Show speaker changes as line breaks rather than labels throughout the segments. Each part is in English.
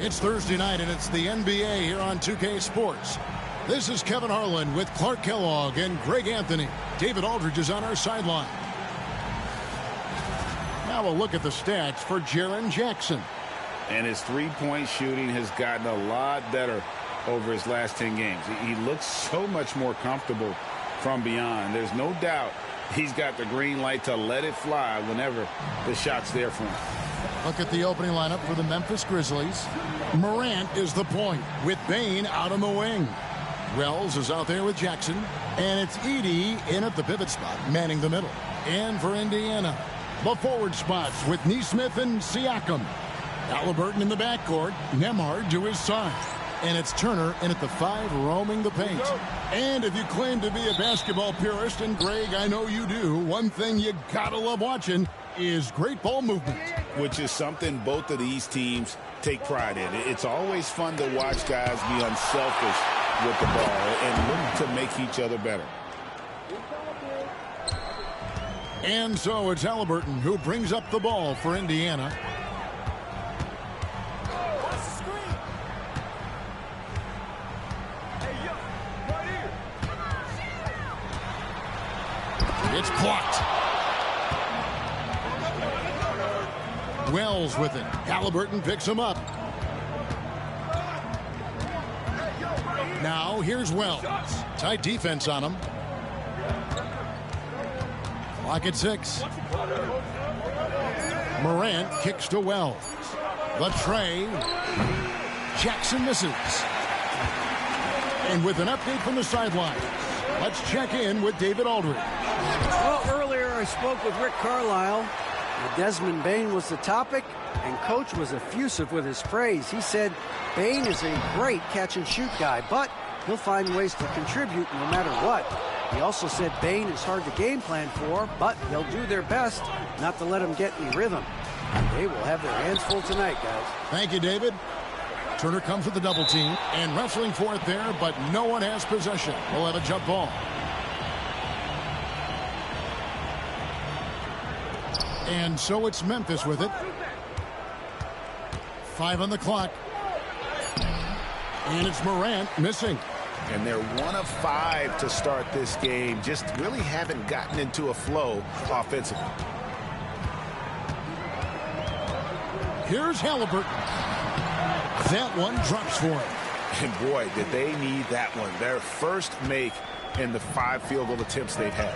It's Thursday night, and it's the NBA here on 2K Sports. This is Kevin Harlan with Clark Kellogg and Greg Anthony. David Aldridge is on our sideline. Now a look at the stats for Jaren Jackson.
And his three-point shooting has gotten a lot better over his last 10 games. He looks so much more comfortable from beyond. There's no doubt he's got the green light to let it fly whenever the shot's there for him.
Look at the opening lineup for the Memphis Grizzlies. Morant is the point with Bane out on the wing. Wells is out there with Jackson. And it's Edey in at the pivot spot, manning the middle. And for Indiana, the forward spots with Nesmith and Siakam. Halliburton in the backcourt, Nembhard to his side. And it's Turner in at the 5, roaming the paint. And if you claim to be a basketball purist, and Greg, I know you do, one thing you gotta love watching is great ball movement.
Which is something both of these teams take pride in. It's always fun to watch guys be unselfish with the ball and look to make each other better.
And so it's Halliburton who brings up the ball for Indiana. It's blocked. Wells with it. Halliburton picks him up. Now here's Wells. Tight defense on him. Clock at 6. Morant kicks to Wells. The tray. Jackson misses. And with an update from the sideline, let's check in with David Aldridge.
Well, earlier I spoke with Rick Carlisle. Desmond Bane was the topic, and Coach was effusive with his praise. He said Bane is a great catch-and-shoot guy, but he'll find ways to contribute no matter what. He also said Bane is hard to game plan for, but they'll do their best not to let him get in rhythm. They will have their hands full tonight, guys.
Thank you, David. Turner comes with the double team and wrestling for it there, but no one has possession. We'll have a jump ball. And so it's Memphis with it. 5 on the clock. And it's Morant missing.
And they're 1 of 5 to start this game. Just really haven't gotten into a flow offensively.
Here's Halliburton. That one drops for him.
And boy, did they need that one. Their first make in the 5 field goal attempts they've had.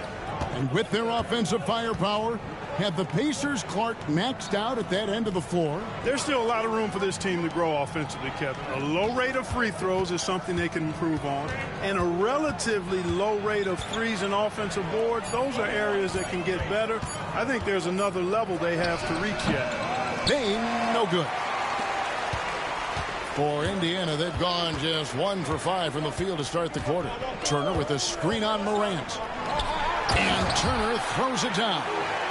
And with their offensive firepower, have the Pacers, Clark, maxed out at that end of the floor?
There's still a lot of room for this team to grow offensively, Kevin. A low rate of free throws is something they can improve on. And a relatively low rate of threes and offensive boards, those are areas that can get better. I think there's another level they have to reach yet.
Bane, no good. For Indiana, they've gone just 1 for 5 from the field to start the quarter. Turner with a screen on Morant. And Turner throws it down.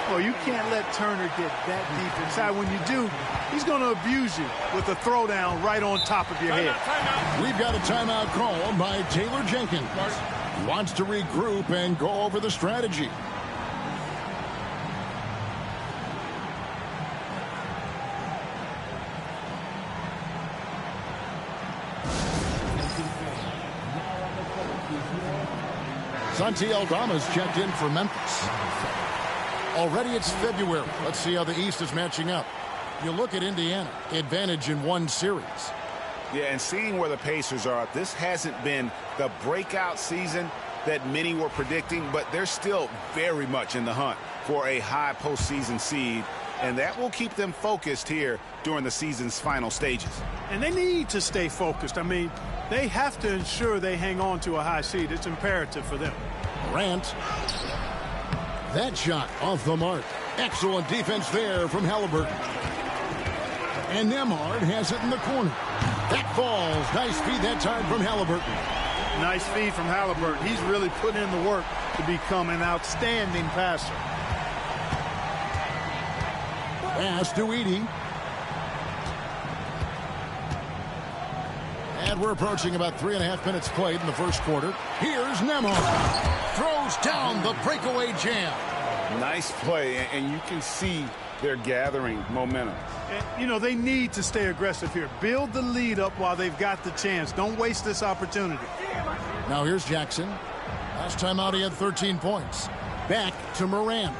Well, you can't let Turner get that deep inside. When you do, he's going to abuse you with a throwdown right on top of your head.
We've got a timeout call by Taylor Jenkins. He wants to regroup and go over the strategy. Santi Aldama's checked in for Memphis. Already it's February. Let's see how the East is matching up. You look at Indiana, advantage in 1 series.
Yeah, and seeing where the Pacers are, this hasn't been the breakout season that many were predicting, but they're still very much in the hunt for a high postseason seed, and that will keep them focused here during the season's final stages.
And they need to stay focused. I mean, they have to ensure they hang on to a high seed. It's imperative for them.
Morant. That shot off the mark. Excellent defense there from Halliburton. And Nembhard has it in the corner. That falls. Nice feed that time from Halliburton.
Nice feed from Halliburton. He's really put in the work to become an outstanding passer.
Pass to Edey. And we're approaching about 3.5 minutes played in the first quarter. Here's Nembhard. Throws down the breakaway jam.
Nice play, and you can see they're gathering momentum.
And, you know, they need to stay aggressive here. Build the lead up while they've got the chance. Don't waste this opportunity.
Now here's Jackson. Last time out, he had 13 points. Back to Morant.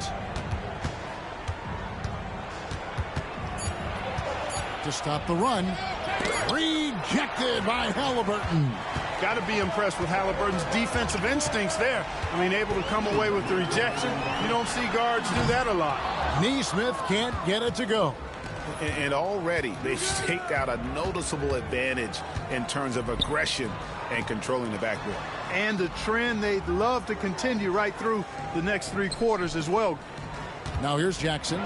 To stop the run. Rejected by Halliburton.
Got to be impressed with Halliburton's defensive instincts there. I mean, able to come away with the rejection. You don't see guards do that a lot.
Nesmith can't get it to go.
And already they've staked out a noticeable advantage in terms of aggression and controlling the backboard.
And the trend they'd love to continue right through the next 3 quarters as well.
Now here's Jackson.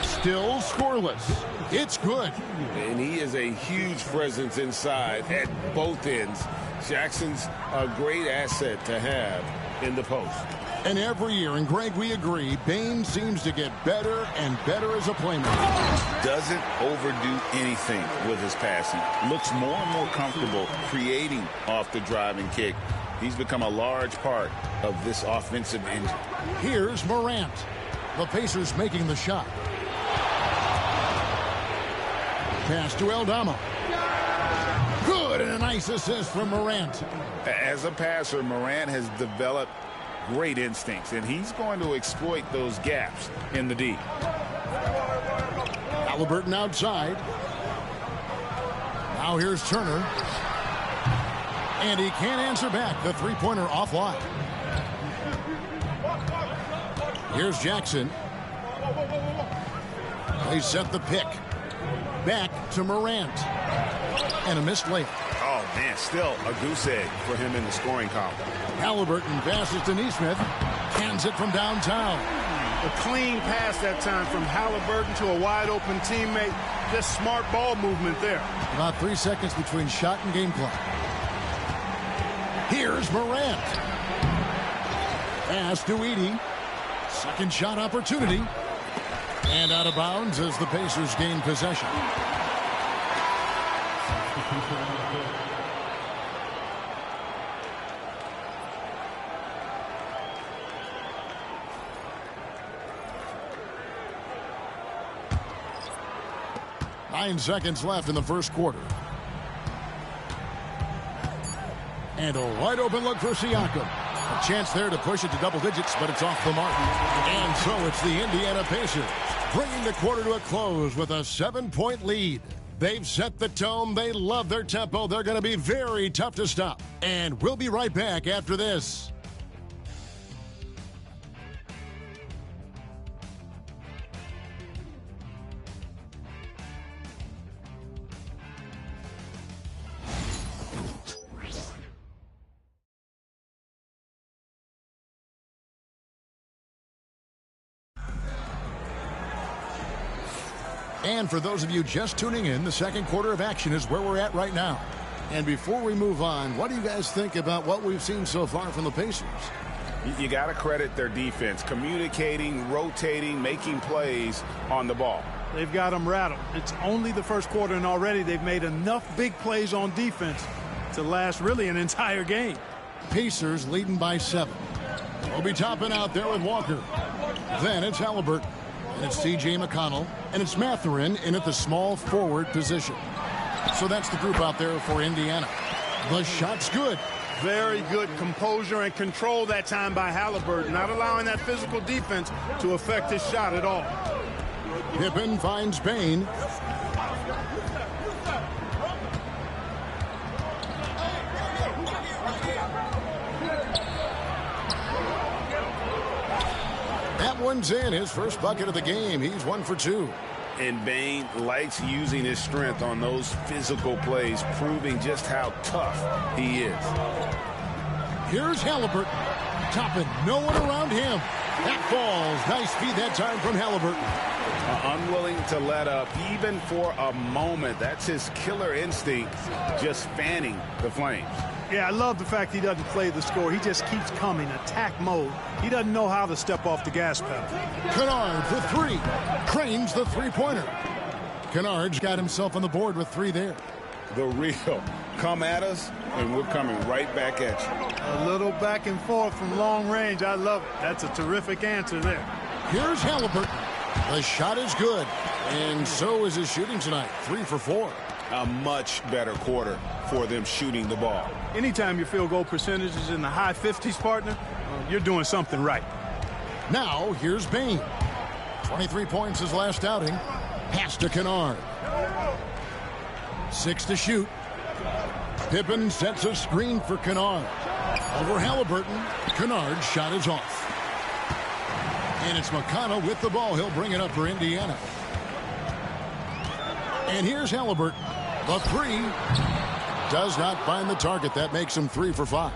Still scoreless. It's good.
And he is a huge presence inside at both ends. Jackson's a great asset to have in the post.
And every year, and Greg, we agree, Bane seems to get better and better as a playmaker.
Doesn't overdo anything with his passing. Looks more and more comfortable creating off the driving kick. He's become a large part of this offensive engine.
Here's Morant. The Pacers making the shot. Pass to Aldama. Good, and a nice assist from Morant.
As a passer, Morant has developed great instincts, and he's going to exploit those gaps in the D.
Halliburton outside. Now here's Turner. And he can't answer back. The three-pointer offline. Here's Jackson. They set the pick. Back to Morant. And a missed layup.
Oh, man, still a goose egg for him in the scoring column.
Halliburton passes to Nesmith. Cans it from downtown.
A clean pass that time from Halliburton to a wide-open teammate. Just smart ball movement there.
About 3 seconds between shot and game clock. Here's Morant. Pass to Edey. Second shot opportunity. And out of bounds as the Pacers gain possession. Nine seconds left in the first quarter. And a wide open look for Siakam. A chance there to push it to double digits, but it's off the mark. And so it's the Indiana Pacers bringing the quarter to a close with a 7-point lead. They've set the tone. They love their tempo. They're going to be very tough to stop. And we'll be right back after this. And for those of you just tuning in, the second quarter of action is where we're at right now. And before we move on, what do you guys think about what we've seen so far from the Pacers?
You got to credit their defense, communicating, rotating, making plays on the ball.
They've got them rattled. It's only the first quarter, and already they've made enough big plays on defense to last really an entire game.
Pacers leading by 7. We'll be topping out there with Walker. Then it's Halliburton. And it's C.J. McConnell, and it's Mathurin in at the small forward position. So that's the group out there for Indiana. The shot's good.
Very good composure and control that time by Halliburton, not allowing that physical defense to affect his shot at all.
Pippen finds Bane. That one's in, his first bucket of the game. He's 1 for 2.
And Bane likes using his strength on those physical plays, proving just how tough he is.
Here's Halliburton. Toppin, no one around him. That falls. Nice feed that time from Halliburton.
Unwilling to let up even for a moment. That's his killer instinct, just fanning the flames.
Yeah, I love the fact he doesn't play the score. He just keeps coming, attack mode. He doesn't know how to step off the gas pedal.
Kennard for 3. Cranes the three-pointer. Kennard's got himself on the board with 3 there.
The real. Come at us, and we're coming right back at you.
A little back and forth from long range. I love it. That's a terrific answer there.
Here's Halliburton. The shot is good, and so is his shooting tonight. 3 for 4.
A much better quarter for them shooting the ball.
Anytime your field goal percentage is in the high 50s, partner, you're doing something right.
Now, here's Bane. 23 points his last outing. Pass to Kennard. 6 to shoot. Pippen sets a screen for Kennard. Over Halliburton. Kennard's shot is off. And it's McConnell with the ball. He'll bring it up for Indiana. And here's Halliburton. The 3 does not find the target. That makes him 3 for 5.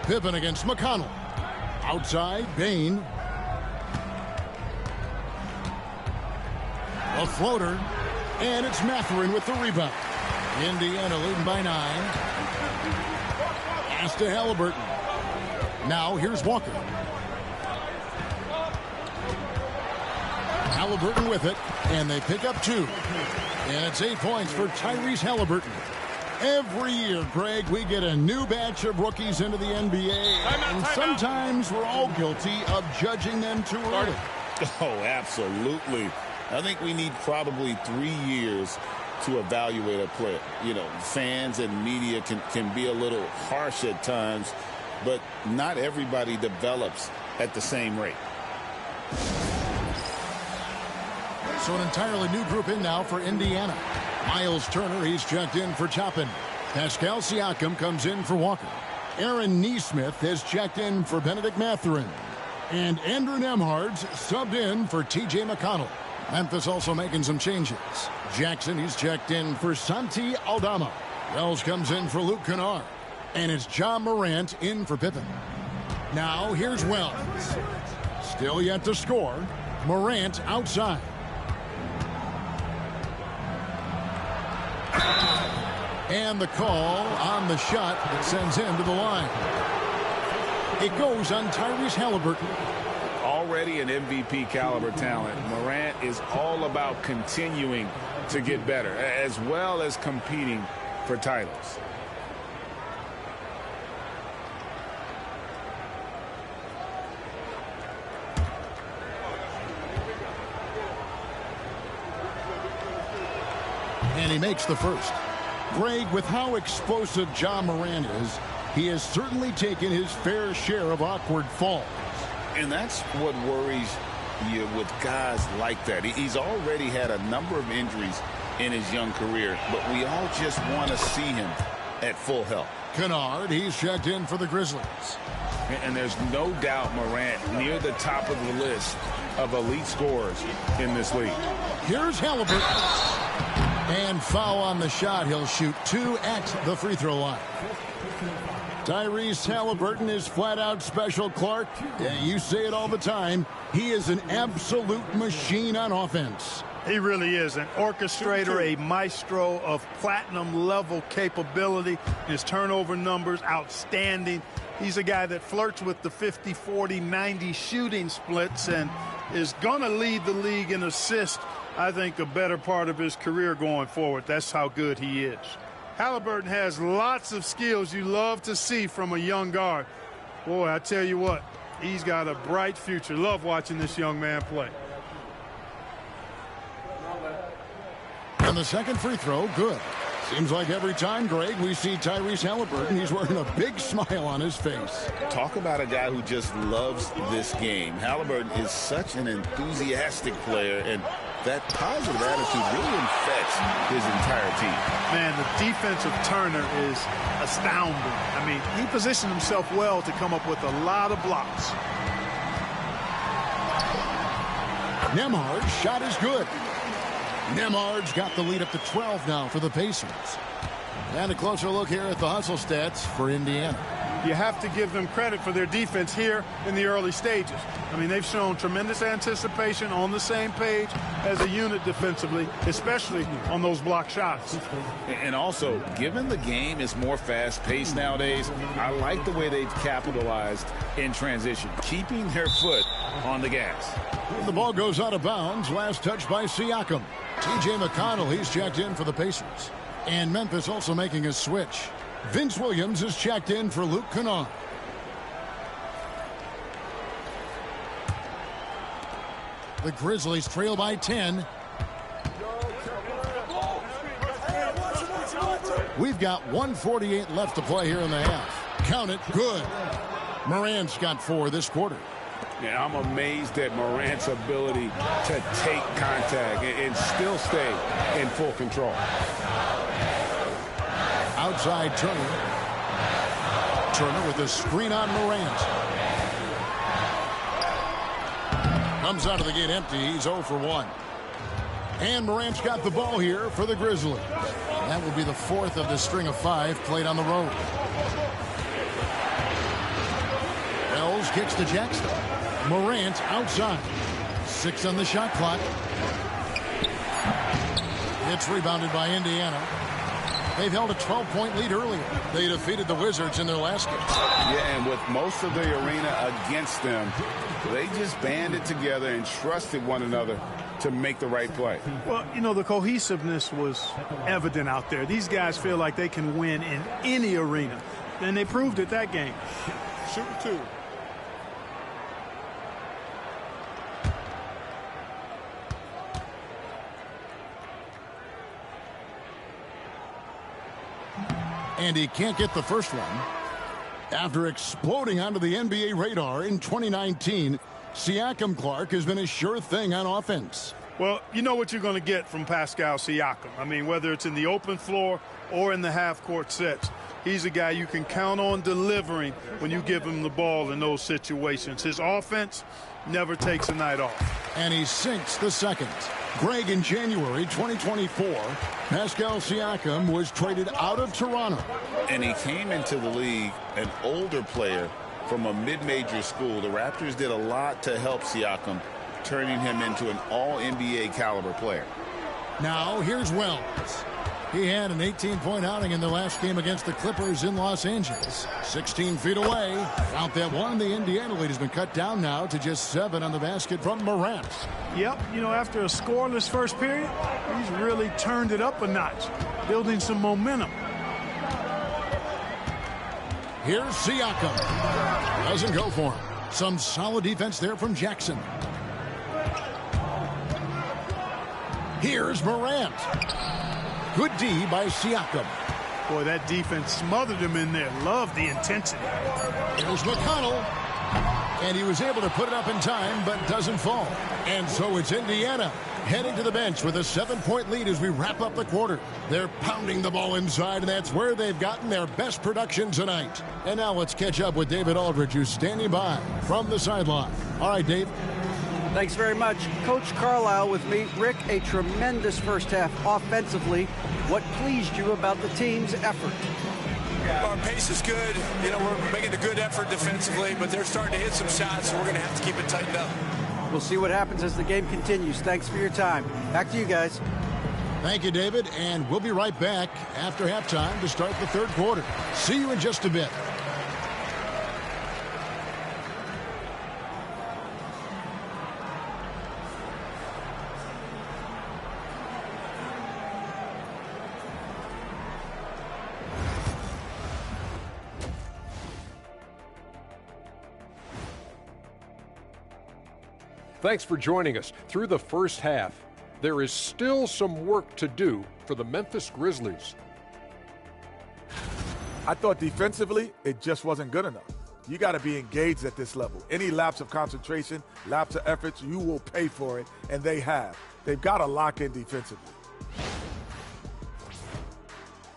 Pippen against McConnell. Outside, Bane. A floater. And it's Mathurin with the rebound. Indiana leading by 9. Pass to Halliburton. Now here's Walker. Halliburton with it, and they pick up 2. And it's 8 points for Tyrese Halliburton. Every year, Greg, we get a new batch of rookies into the NBA, and sometimes we're all guilty of judging them too early.
Oh, absolutely. I think we need probably 3 years to evaluate a player. You know, fans and media can be a little harsh at times, but not everybody develops at the same rate.
So an entirely new group in now for Indiana. Miles Turner, he's checked in for Toppin. Pascal Siakam comes in for Walker. Aaron Nesmith has checked in for Benedict Mathurin. And Andrew Nembhard's subbed in for T.J. McConnell. Memphis also making some changes. Jackson, he's checked in for Santi Aldama. Wells comes in for Luke Kennard. And it's John Morant in for Pippen. Now here's Wells. Still yet to score. Morant outside. And the call on the shot that sends him to the line. It goes on Tyrese Halliburton.
Already an MVP caliber talent, Morant is all about continuing to get better, as well as competing for titles.
And he makes the first. Greg, with how explosive John Morant is, he has certainly taken his fair share of awkward falls.
And that's what worries you with guys like that. He's already had a number of injuries in his young career, but we all just want to see him at full health.
Kennard, he's checked in for the Grizzlies.
And there's no doubt Morant near the top of the list of elite scorers in this league.
Here's Halliburton. And foul on the shot. He'll shoot 2 at the free throw line. Tyrese Halliburton is flat out special, Clark. You say it all the time. He is an absolute machine on offense.
He really is an orchestrator, a maestro of platinum level capability. His turnover numbers outstanding. He's a guy that flirts with the 50, 40, 90 shooting splits and is going to lead the league in assists, I think, a better part of his career going forward. That's how good he is. Halliburton has lots of skills you love to see from a young guard. Boy, I tell you what, he's got a bright future. Love watching this young man play.
And the second free throw, good. Seems like every time, Greg, we see Tyrese Halliburton, he's wearing a big smile on his face.
Talk about a guy who just loves this game. Halliburton is such an enthusiastic player, and that positive attitude really infects his entire team.
Man, the defense of Turner is astounding. I mean, he positioned himself well to come up with a lot of blocks.
Nembhard's shot is good. Nembhard's got the lead up to 12 now for the Pacers. And a closer look here at the hustle stats for Indiana.
You have to give them credit for their defense here in the early stages. I mean, they've shown tremendous anticipation, on the same page as a unit defensively, especially on those block shots.
And also, given the game is more fast-paced nowadays, I like the way they've capitalized in transition, keeping their foot on the gas.
The ball goes out of bounds. Last touch by Siakam. T.J. McConnell, he's checked in for the Pacers. And Memphis also making a switch. Vince Williams is checked in for Luke Kennard. The Grizzlies trail by 10. We've got 1:48 left to play here in the half. Count it, good. Morant's got 4 this quarter.
Yeah, I'm amazed at Morant's ability to take contact and still stay in full control.
Outside Turner. Turner with a screen on Morant. Comes out of the gate empty. He's 0 for 1. And Morant's got the ball here for the Grizzlies. That will be the 4th of the string of 5 played on the road. Wells kicks to Jackson. Morant outside. 6 on the shot clock. It's rebounded by Indiana. They've held a 12-point lead earlier. They defeated the Wizards in their last game.
Yeah, and with most of the arena against them, they just banded together and trusted one another to make the right play.
Well, you know, the cohesiveness was evident out there. These guys feel like they can win in any arena, and they proved it that game.
Shooting 2.
And he can't get the first one. After exploding onto the NBA radar in 2019, Siakam Clark has been a sure thing on offense.
Well, you know what you're going to get from Pascal Siakam. I mean, whether it's in the open floor or in the half-court sets, he's a guy you can count on delivering when you give him the ball in those situations. His offense never takes a night off.
And he sinks the second. Greg, in January 2024, Pascal Siakam was traded out of Toronto.
And he came into the league an older player from a mid-major school. The Raptors did a lot to help Siakam, turning him into an all-NBA caliber player.
Now here's Wells. He had an 18-point outing in the last game against the Clippers in Los Angeles. 16 feet away. Out that one, the Indiana lead has been cut down now to just 7 on the basket from Morant.
Yep, you know, after a scoreless first period, he's really turned it up a notch, building some momentum.
Here's Siakam. Doesn't go for him. Some solid defense there from Jackson. Here's Morant. Good D by Siakam.
Boy, that defense smothered him in there. Love the intensity.
Here's McConnell. And he was able to put it up in time, but doesn't fall. And so it's Indiana heading to the bench with a 7-point lead as we wrap up the quarter. They're pounding the ball inside, and that's where they've gotten their best production tonight. And now let's catch up with David Aldridge, who's standing by from the sideline. All right, Dave.
Thanks very much. Coach Carlisle with me. Rick, a tremendous first half offensively. What pleased you about the team's effort?
Our pace is good. You know, we're making a good effort defensively, but they're starting to hit some shots, so we're going to have to keep it tightened up.
We'll see what happens as the game continues. Thanks for your time. Back to you guys.
Thank you, David, and we'll be right back after halftime to start the third quarter. See you in just a bit.
Thanks for joining us. Through the first half, there is still some work to do for the Memphis Grizzlies.
I thought defensively, it just wasn't good enough. You got to be engaged at this level. Any lapse of concentration, lapse of efforts, you will pay for it, and they have. They've got to lock in defensively.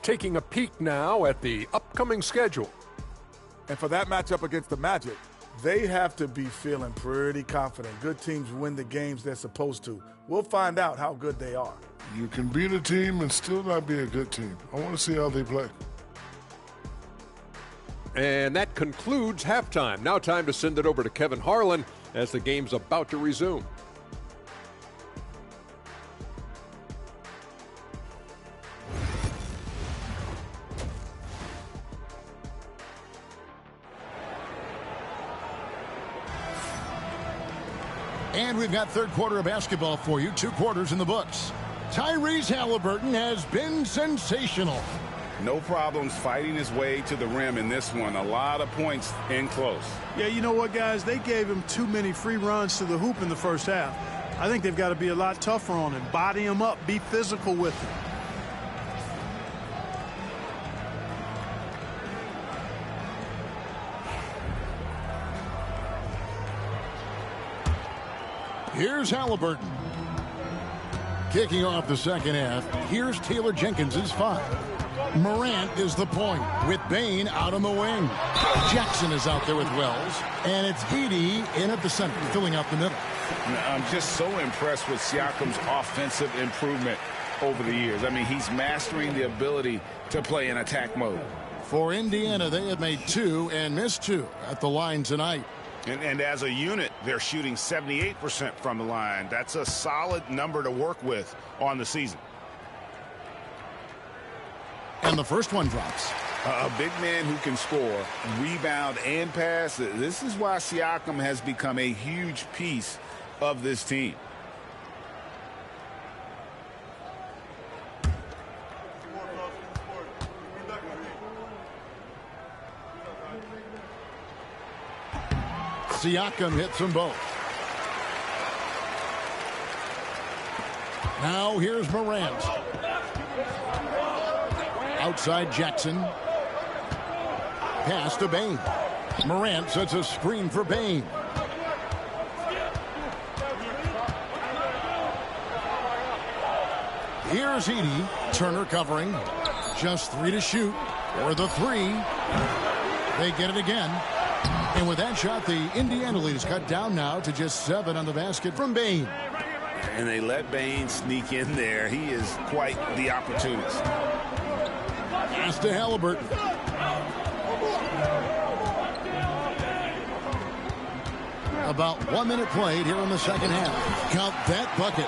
Taking a peek now at the upcoming schedule.
And for that matchup against the Magic, they have to be feeling pretty confident. Good teams win the games they're supposed to. We'll find out how good they are.
You can beat a team and still not be a good team. I want to see how they play.
And that concludes halftime. Now time to send it over to Kevin Harlan as the game's about to resume.
And we've got third quarter of basketball for you. 2 quarters in the books. Tyrese Halliburton has been sensational.
No problems fighting his way to the rim in this one. A lot of points in close.
Yeah, you know what, guys? They gave him too many free runs to the hoop in the first half. I think they've got to be a lot tougher on him. Body him up. Be physical with him.
Here's Halliburton. Kicking off the second half, here's Taylor Jenkins' 5. Morant is the point with Bane out on the wing. Jackson is out there with Wells, and it's Edey in at the center, filling out the middle.
I'm just so impressed with Siakam's offensive improvement over the years. I mean, he's mastering the ability to play in attack mode.
For Indiana, they have made 2 and missed 2 at the line tonight.
And as a unit, they're shooting 78% from the line. That's a solid number to work with on the season.
And the first one drops.
A big man who can score, rebound, and pass. This is why Siakam has become a huge piece of this team.
Siakam hits them both. Now here's Morant. Outside Jackson. Pass to Bane. Morant sets a screen for Bane. Here's Edey. Turner covering. Just 3 to shoot. Or the 3. They get it again. And with that shot, the Indiana lead is cut down now to just 7 on the basket from Bane.
And they let Bane sneak in there. He is quite the opportunist.
Pass to Halliburton. About 1 minute played here in the second half. Count that bucket.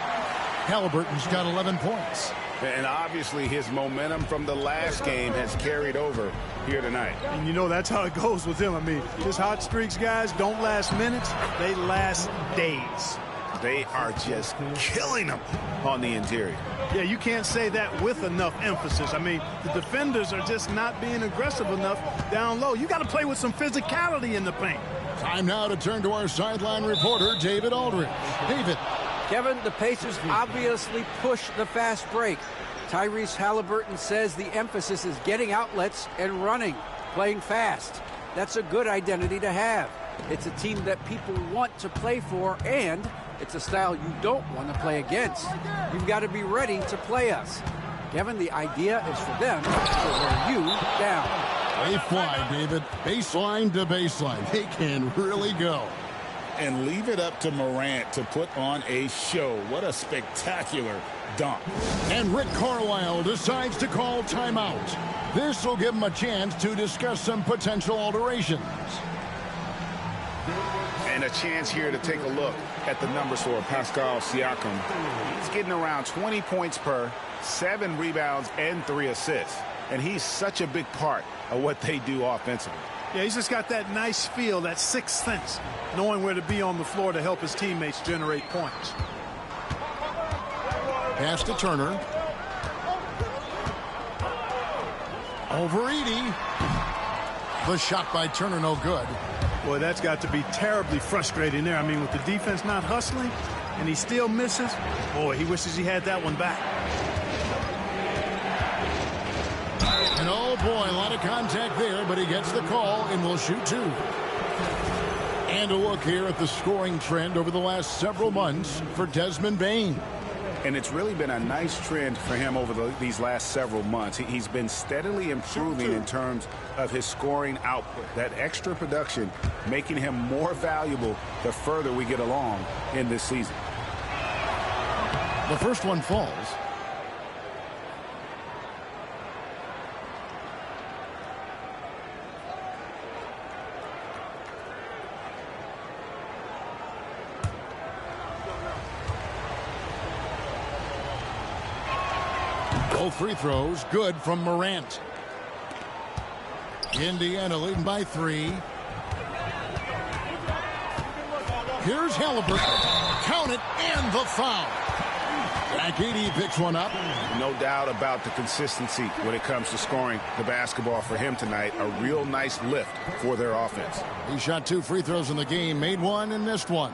Halliburton's got 11 points.
And obviously his momentum from the last game has carried over here tonight.
And you know that's how it goes with him. I mean, his hot streaks, guys, don't last minutes. They last days.
They are just killing them on the interior.
Yeah, you can't say that with enough emphasis. I mean, the defenders are just not being aggressive enough down low. You got to play with some physicality in the paint.
Time now to turn to our sideline reporter, David Aldridge. David.
Kevin, the Pacers obviously push the fast break. Tyrese Halliburton says the emphasis is getting outlets and running, playing fast. That's a good identity to have. It's a team that people want to play for, and it's a style you don't want to play against. You've got to be ready to play us. Kevin, the idea is for them to wear you down.
They fly, David. Baseline to baseline. They can really go.
And leave it up to Morant to put on a show. What a spectacular dunk.
And Rick Carlisle decides to call timeout. This will give him a chance to discuss some potential alterations.
And a chance here to take a look at the numbers for Pascal Siakam. He's getting around 20 points per, 7 rebounds, and 3 assists. And he's such a big part of what they do offensively.
Yeah, he's just got that nice feel, that sixth sense, knowing where to be on the floor to help his teammates generate points.
Pass to Turner. Over Edey. The shot by Turner, no good.
Boy, that's got to be terribly frustrating there. I mean, with the defense not hustling, and he still misses, boy, he wishes he had that one back.
And oh boy, a lot of contact there, but he gets the call and will shoot 2. And a look here at the scoring trend over the last several months for Desmond Bane.
And it's really been a nice trend for him over these last several months. He's been steadily improving in terms of his scoring output. That extra production making him more valuable the further we get along in this season.
The first one falls. Both free throws good from Morant. Indiana leading by 3. Here's Halliburton. Count it, and the foul. Zach Edey picks one up.
No doubt about the consistency when it comes to scoring the basketball for him tonight. A real nice lift for their offense.
He shot 2 free throws in the game, made 1 and missed 1.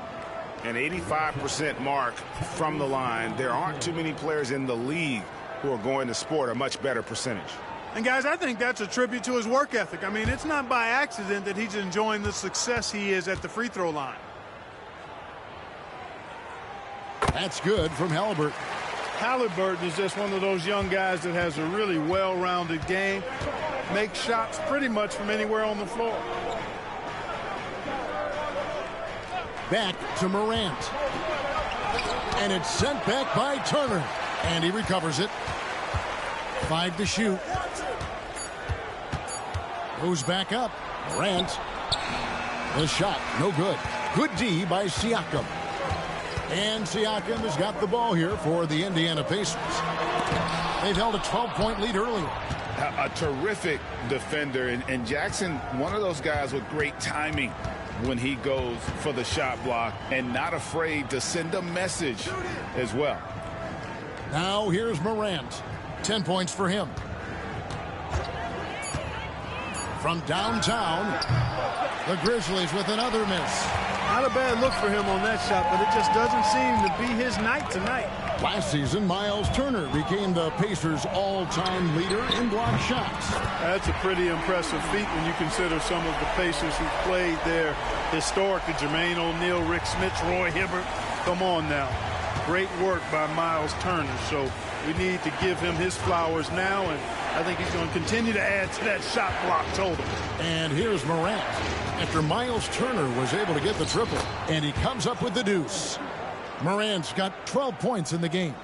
An 85% mark from the line. There aren't too many players in the league who are going to sport a much better percentage.
And, guys, I think that's a tribute to his work ethic. I mean, it's not by accident that he's enjoying the success he is at the free throw line.
That's good from Halliburton.
Halliburton is just one of those young guys that has a really well-rounded game. Makes shots pretty much from anywhere on the floor.
Back to Morant. And it's sent back by Turner. And he recovers it. 5 to shoot. Goes back up. Morant. The shot, no good. Good D by Siakam. And Siakam has got the ball here for the Indiana Pacers. They've held a 12-point lead earlier.
A terrific defender. And Jackson, one of those guys with great timing when he goes for the shot block and not afraid to send a message as well.
Now here's Morant. 10 points for him. From downtown, the Grizzlies with another miss.
Not a bad look for him on that shot, but it just doesn't seem to be his night tonight.
Last season, Miles Turner became the Pacers' all-time leader in block shots.
That's a pretty impressive feat when you consider some of the Pacers who played there historically. Jermaine O'Neal, Rick Smith, Roy Hibbert. Come on now. Great work by Miles Turner. So we need to give him his flowers now, and I think he's going to continue to add to that shot block total.
And here's Morant. After Miles Turner was able to get the triple, and he comes up with the deuce. Morant's got 12 points in the game.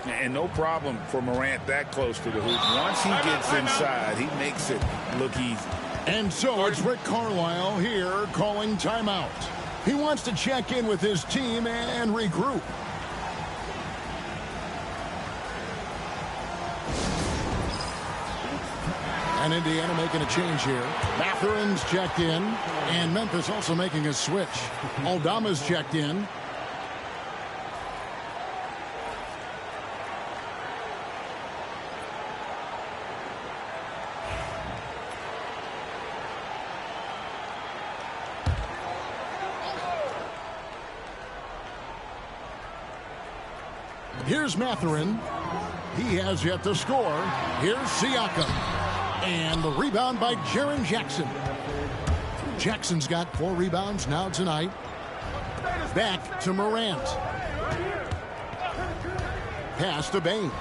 And no problem for Morant that close to the hoop. Once he gets inside, he makes it look easy.
And so it's Rick Carlisle here calling timeout. He wants to check in with his team and regroup. And Indiana making a change here. Mathurin's checked in. And Memphis also making a switch. Aldama's checked in. Here's Mathurin. He has yet to score. Here's Siakam. And the rebound by Jaren Jackson. Jackson's got 4 rebounds now tonight. Back to Morant. Pass to Bane.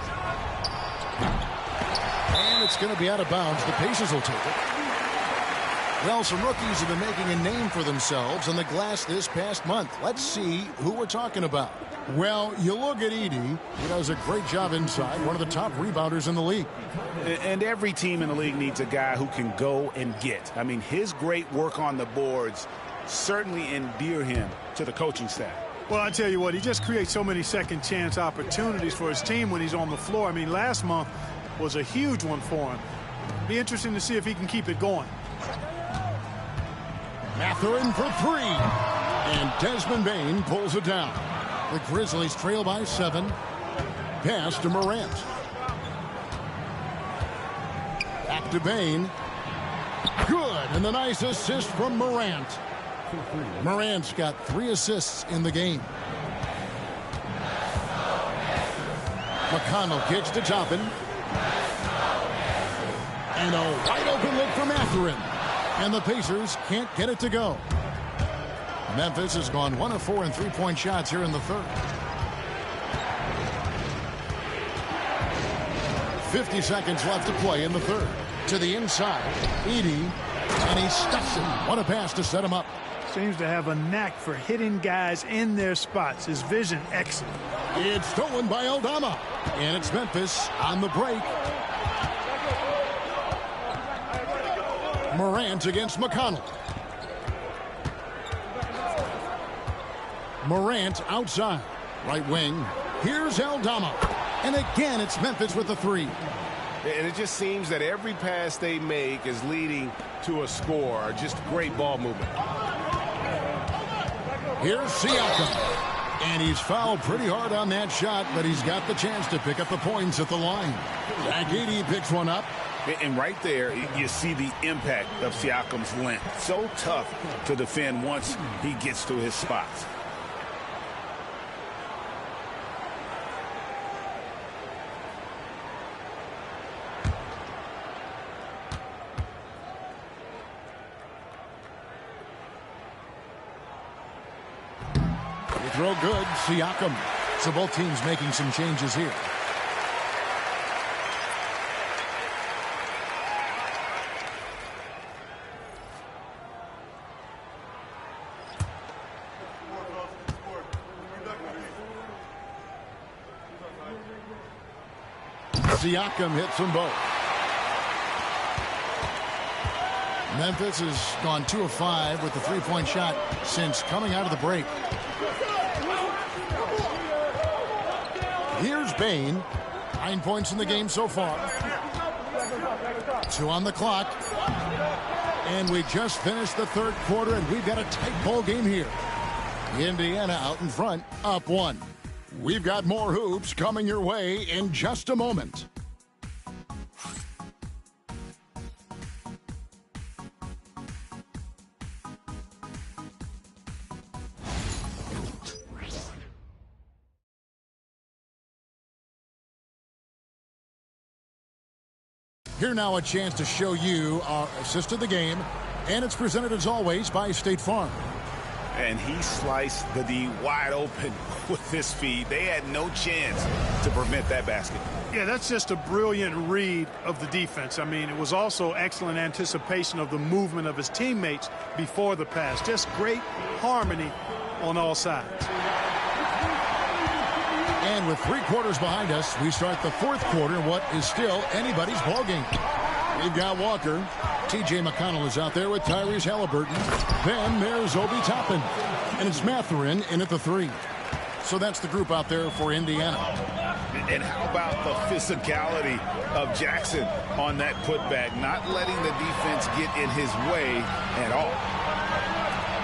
And it's going to be out of bounds. The Pacers will take it. Well, some rookies have been making a name for themselves on the glass this past month. Let's see who we're talking about. Well, you look at Edey. He does a great job inside. One of the top rebounders in the league.
And every team in the league needs a guy who can go and get. I mean, his great work on the boards certainly endear him to the coaching staff.
Well, I tell you what, he just creates so many second chance opportunities for his team when he's on the floor. I mean, last month was a huge one for him. Be interesting to see if he can keep it going.
Mathurin for 3. And Desmond Bane pulls it down. The Grizzlies trail by 7. Pass to Morant. Back to Bane. Good. And the nice assist from Morant. Morant's got 3 assists in the game. McConnell kicks to Toppin. And a wide open look for Mathurin. And the Pacers can't get it to go. Memphis has gone 1 of 4 in 3-point shots here in the third. 50 seconds left to play in the third. To the inside. Edey. And he stuffs it. What a pass to set him up.
Seems to have a knack for hitting guys in their spots. His vision excellent.
It's stolen by Aldama. And it's Memphis on the break. Morant against McConnell. Morant outside. Right wing. Here's Aldama. And again, it's Memphis with the 3.
And it just seems that every pass they make is leading to a score. Just great ball movement.
Here's Siakam. And he's fouled pretty hard on that shot, but he's got the chance to pick up the points at the line. Zach Edey picks one up.
And right there, you see the impact of Siakam's length. So tough to defend once he gets to his spots.
throw good. Siakam. So both teams making some changes here. Siakam hits them both. Memphis has gone 2 of 5 with the three-point shot since coming out of the break. Here's Bane. 9 points in the game so far. 2 on the clock. And we just finished the third quarter, and we've got a tight ball game here. Indiana out in front, up 1. We've got more hoops coming your way in just a moment. Here now a chance to show you our assist of the game, and it's presented as always by State Farm.
And he sliced the D wide open with his feed. They had no chance to prevent that basket.
Yeah, that's just a brilliant read of the defense. I mean, it was also excellent anticipation of the movement of his teammates before the pass. Just great harmony on all sides.
And with 3 quarters behind us, we start the fourth quarter, what is still anybody's ballgame. We've got Walker. T.J. McConnell is out there with Tyrese Halliburton. Then there's Obi Toppin. And it's Mathurin in at the 3. So that's the group out there for Indiana.
And how about the physicality of Jackson on that putback, not letting the defense get in his way at all.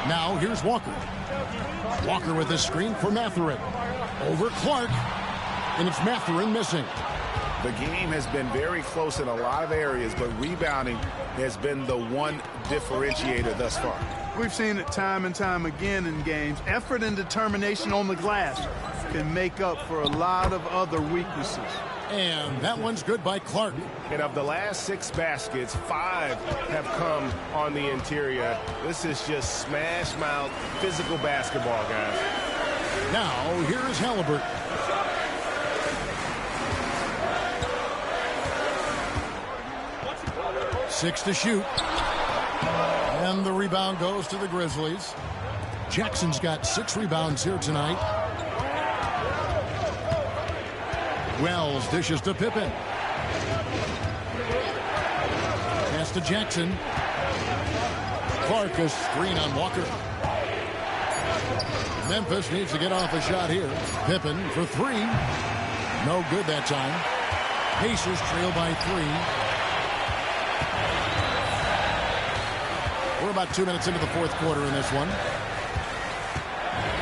Now here's Walker. Walker with his screen for Mathurin. Over Clark. And it's Mathurin missing.
The game has been very close in a lot of areas, but rebounding has been the one differentiator thus far.
We've seen it time and time again in games. Effort and determination on the glass can make up for a lot of other weaknesses.
And that one's good by Clark.
And of the last 6 baskets, 5 have come on the interior. This is just smash mouth physical basketball, guys.
Now here is Halliburton. Six to shoot. And the rebound goes to the Grizzlies. Jackson's got 6 rebounds here tonight. Wells dishes to Pippen. Pass to Jackson. Clark is screen on Walker. Memphis needs to get off a shot here. Pippen for 3. No good that time. Pacers trail by 3. We're about 2 minutes into the fourth quarter in this one.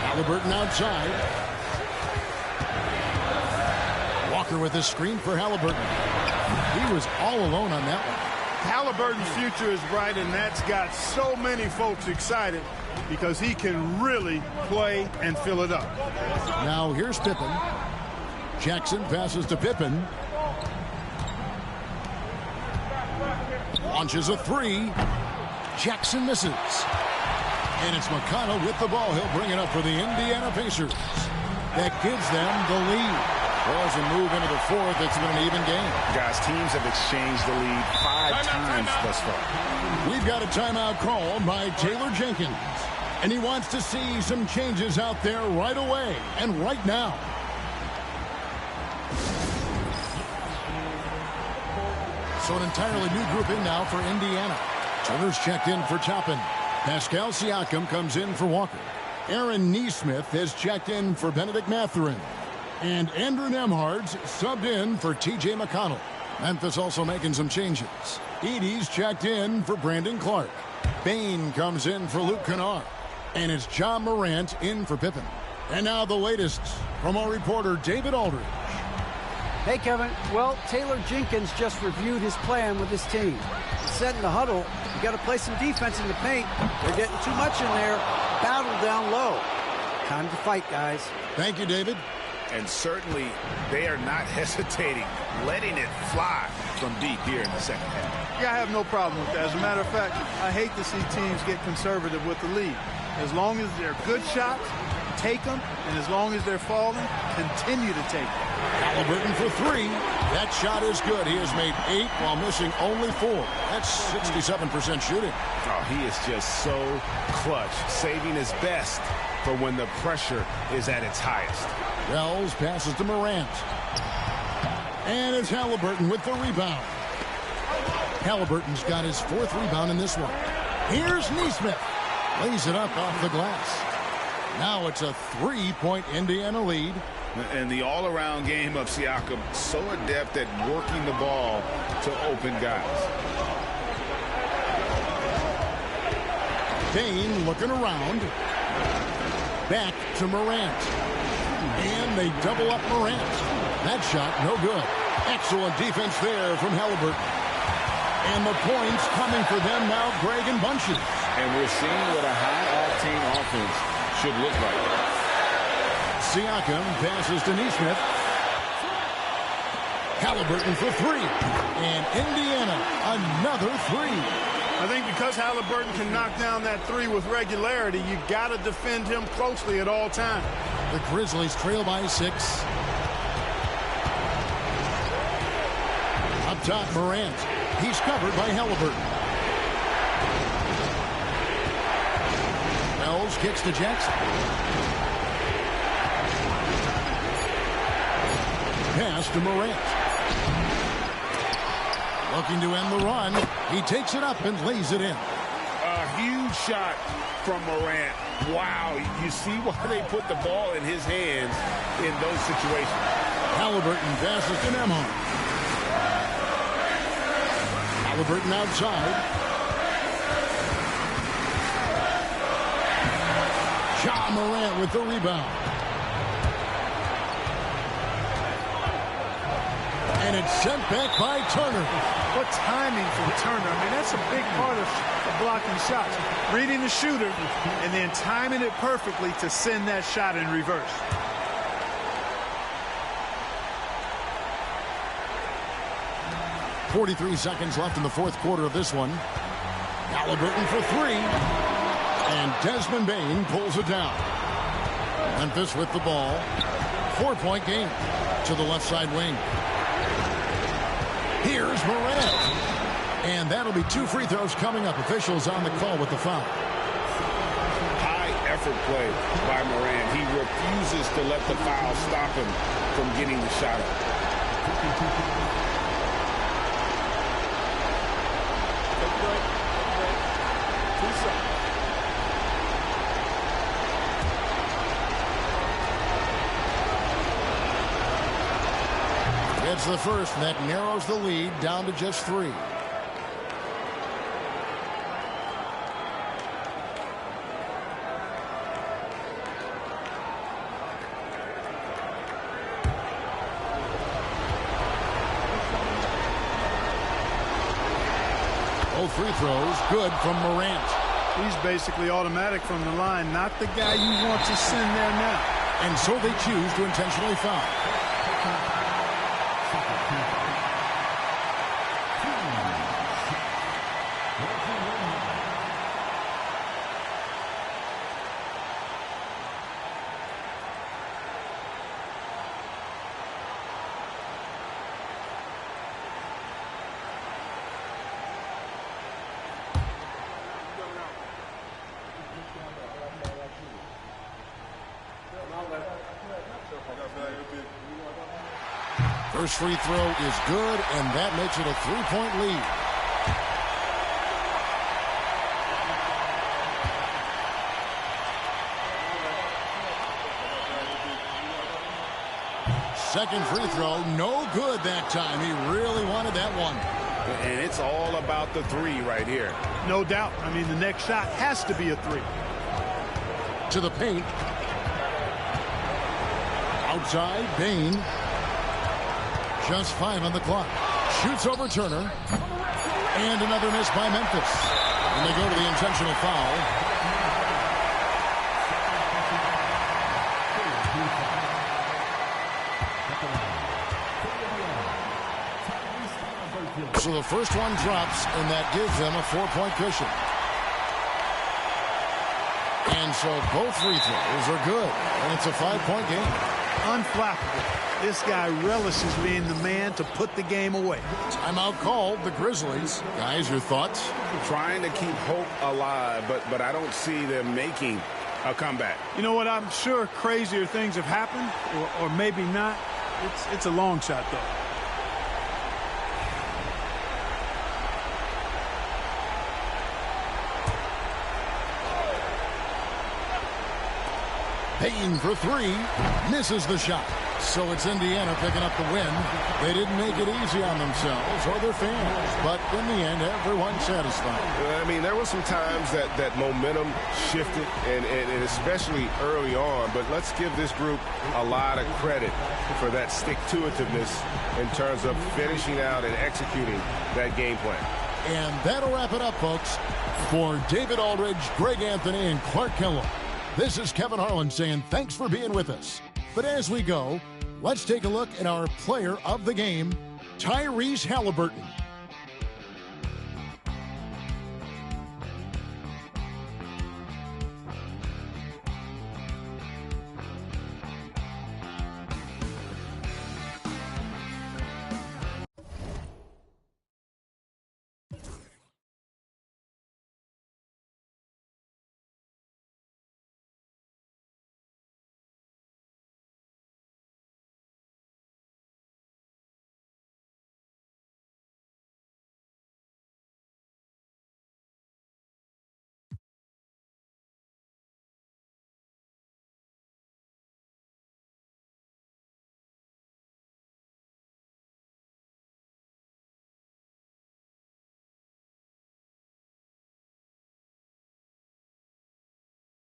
Halliburton outside. Walker with his screen for Halliburton. He was all alone on that one.
Halliburton's future is bright, and that's got so many folks excited because he can really play and fill it up.
Now here's Pippen. Jackson passes to Pippen. Launches a 3. Jackson misses. And it's McConnell with the ball. He'll bring it up for the Indiana Pacers. That gives them the lead. Well, as we move into the fourth, it's been an even game.
Guys, teams have exchanged the lead 5 times thus far.
We've got a timeout call by Taylor Jenkins. And he wants to see some changes out there right away and right now. So an entirely new grouping now for Indiana. Turner's checked in for Toppin. Pascal Siakam comes in for Walker. Aaron Nesmith has checked in for Benedict Mathurin. And Andrew Nembhard's subbed in for T.J. McConnell. Memphis also making some changes. Edey's checked in for Brandon Clark. Bane comes in for Luke Kennard. And it's John Morant in for Pippen. And now the latest from our reporter David Aldridge.
Hey, Kevin. Well, Taylor Jenkins just reviewed his plan with his team. He said in the huddle, you got to play some defense in the paint. They're getting too much in there. Battle down low. Time to fight, guys.
Thank you, David.
And certainly they are not hesitating, letting it fly from deep here in the second half.
Yeah, I have no problem with that. As a matter of fact, I hate to see teams get conservative with the lead. As long as they're good shots, take them, and as long as they're falling, continue to take them.
Halliburton for three. That shot is good. He has made 8 while missing only 4. That's 67% shooting.
Oh, he is just so clutch, saving his best for when the pressure is at its highest.
Wells passes to Morant. And it's Halliburton with the rebound. Halliburton's got his 4th rebound in this one. Here's Nesmith. Lays it up off the glass. Now it's a 3-point Indiana lead.
And the all-around game of Siakam, so adept at working the ball to open guys.
Bain looking around. Back to Morant. And they double up Morant. That shot, no good. Excellent defense there from Halliburton. And the points coming for them now, Greg and Bunches.
And we're seeing what a high-octane offense should look like.
Siakam passes to Nesmith. Halliburton for 3. And Indiana, another 3.
I think because Halliburton can knock down that 3 with regularity, you got to defend him closely at all times.
The Grizzlies trail by 6. Up top, Morant. He's covered by Halliburton. Wells kicks to Jackson. Pass to Morant. Looking to end the run. He takes it up and lays it in.
A huge shot from Morant. Wow, you see why they put the ball in his hands in those situations.
Halliburton passes to Nembhard. Halliburton outside. Ja Morant with the rebound. And it's sent back by Turner.
What timing from Turner. I mean, that's a big part of blocking shots. Reading the shooter and then timing it perfectly to send that shot in reverse.
.43 seconds left in the 4th quarter of this one. Halliburton for 3. And Desmond Bain pulls it down. Memphis with the ball. 4-point game to the left side wing. Here's Morant. And that'll be 2 free throws coming up. Officials on the call with the foul.
High effort play by Morant. He refuses to let the foul stop him from getting the shot up.
It's the first, and that narrows the lead down to just 3. Both free throws good from Morant.
He's basically automatic from the line, not the guy you want to send there now.
And so they choose to intentionally foul. First free throw is good, and that makes it a 3-point lead. Second free throw, no good that time. He really wanted that one.
And it's all about the 3 right here.
No doubt. I mean, the next shot has to be a 3.
To the paint. Outside, Bain. Just 5 on the clock. Shoots over Turner. And another miss by Memphis. And they go to the intentional foul. So the first one drops, and that gives them a 4-point cushion. And And so both free throws are good. And it's a 5-point game.
Unflappable. This guy relishes being the man to put the game away.
Timeout called, the Grizzlies. Guys, your thoughts?
Trying to keep hope alive, but I don't see them making a comeback.
You know what? I'm sure crazier things have happened, or maybe not. It's a long shot, though.
Payton for three, misses the shot. So it's Indiana picking up the win. They didn't make it easy on themselves or their fans, but in the end, everyone's satisfied.
I mean, there were some times that momentum shifted, and especially early on, but let's give this group a lot of credit for that stick-to-itiveness in terms of finishing out and executing that game plan.
And that'll wrap it up, folks. For David Aldridge, Greg Anthony, and Clark Kellogg, this is Kevin Harlan saying thanks for being with us. But as we go, let's take a look at our player of the game, Tyrese Halliburton.